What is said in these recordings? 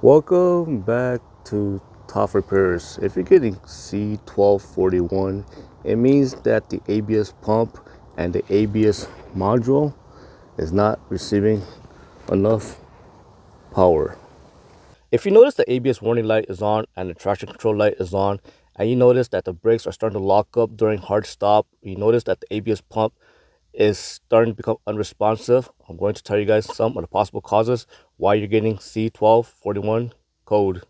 Welcome back to Top Repairs. If you're getting C1241, it means that the ABS pump and the ABS module is not receiving enough power. If you notice the ABS warning light is on and the traction control light is on, and you notice that the brakes are starting to lock up during hard stop, you notice that the ABS pump is starting to become unresponsive, I'm going to tell you guys some of the possible causes why you're getting C1241 code.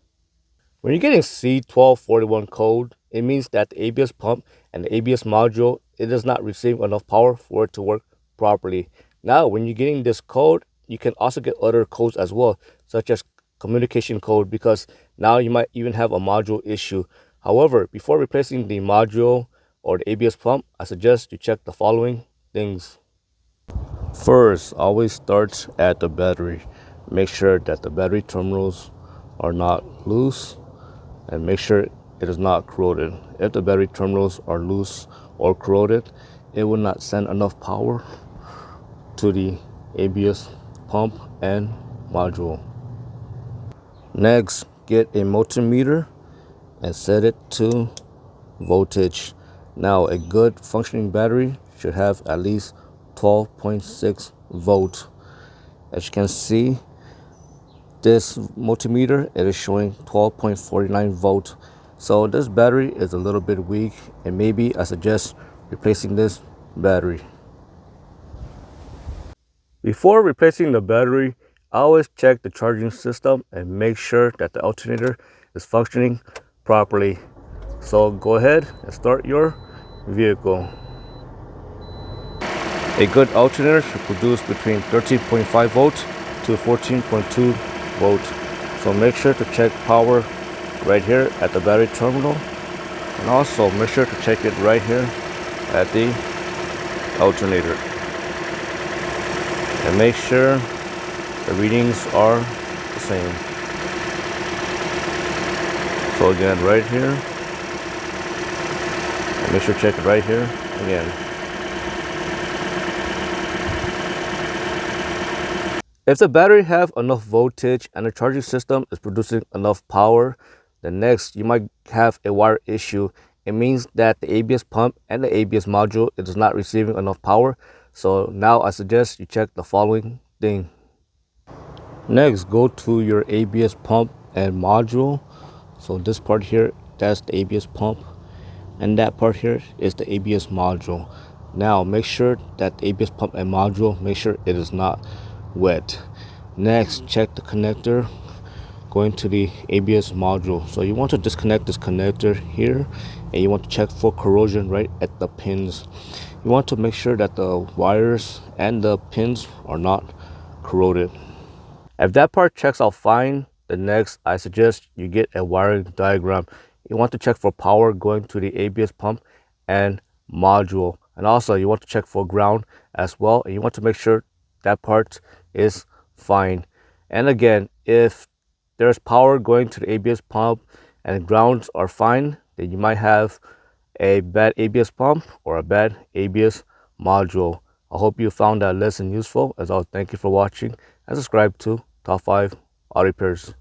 When you're getting C1241 code, it means that the ABS pump and the ABS module, it does not receive enough power for it to work properly. Now, when you're getting this code, you can also get other codes as well, such as communication code, because now you might even have a module issue. However, before replacing the module or the ABS pump, I suggest you check the following things. First, always start at the battery. Make sure that the battery terminals are not loose and make sure it is not corroded. If the battery terminals are loose or corroded, it will not send enough power to the ABS pump and module. Next, get a multimeter and set it to voltage. Now, a good functioning battery should have at least 12.6 volt. As you can see, this multimeter, it is showing 12.49 volt. So this battery is a little bit weak, and maybe I suggest replacing this battery. Before replacing the battery, I always check the charging system and make sure that the alternator is functioning properly. So go ahead and start your vehicle. A good alternator should produce between 13.5 volts to 14.2 volts. So make sure to check power right here at the battery terminal, and also make sure to check it right here at the alternator. And make sure the readings are the same. So again, right here, and make sure to check it right here again. If the battery have enough voltage and the charging system is producing enough power, then next you might have a wire issue. It means that the ABS pump and the ABS module, it is not receiving enough power. So now I suggest you check the following thing. Next, go to your ABS pump and module. So this part here, that's the ABS pump, and that part here is the ABS module. Now make sure that the ABS pump and module, make sure it is not wet. Next, check the connector going to the ABS module. So you want to disconnect this connector here, and you want to check for corrosion right at the pins. You want to make sure that the wires and the pins are not corroded. If that part checks out fine, then next I suggest you get a wiring diagram. You want to check for power going to the ABS pump and module, and also you want to check for ground as well, and you want to make sure that part is fine. And again, if there's power going to the ABS pump and grounds are fine, then you might have a bad ABS pump or a bad ABS module. I hope you found that lesson useful. As always, thank you for watching and subscribe to Top 5 Auto Repairs.